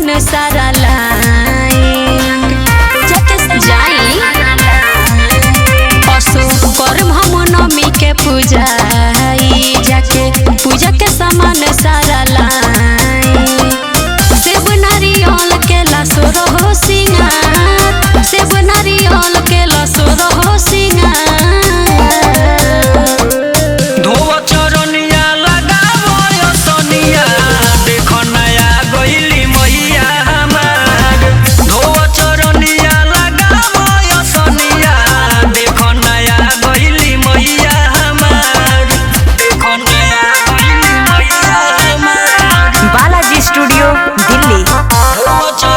सामान सारा लाई जाई पशु कर्म हम नमी के पूजाई जाके पूजा के सामान सारा लाई सेब नारियल के लसुर हो सिंगार सेब नारियल के लसुर हो सिंगार बालाजी स्टूडियो दिल्ली।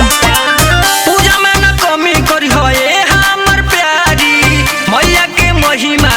पूजा में न कमी करी हो हमर प्यारी मैया के महिमा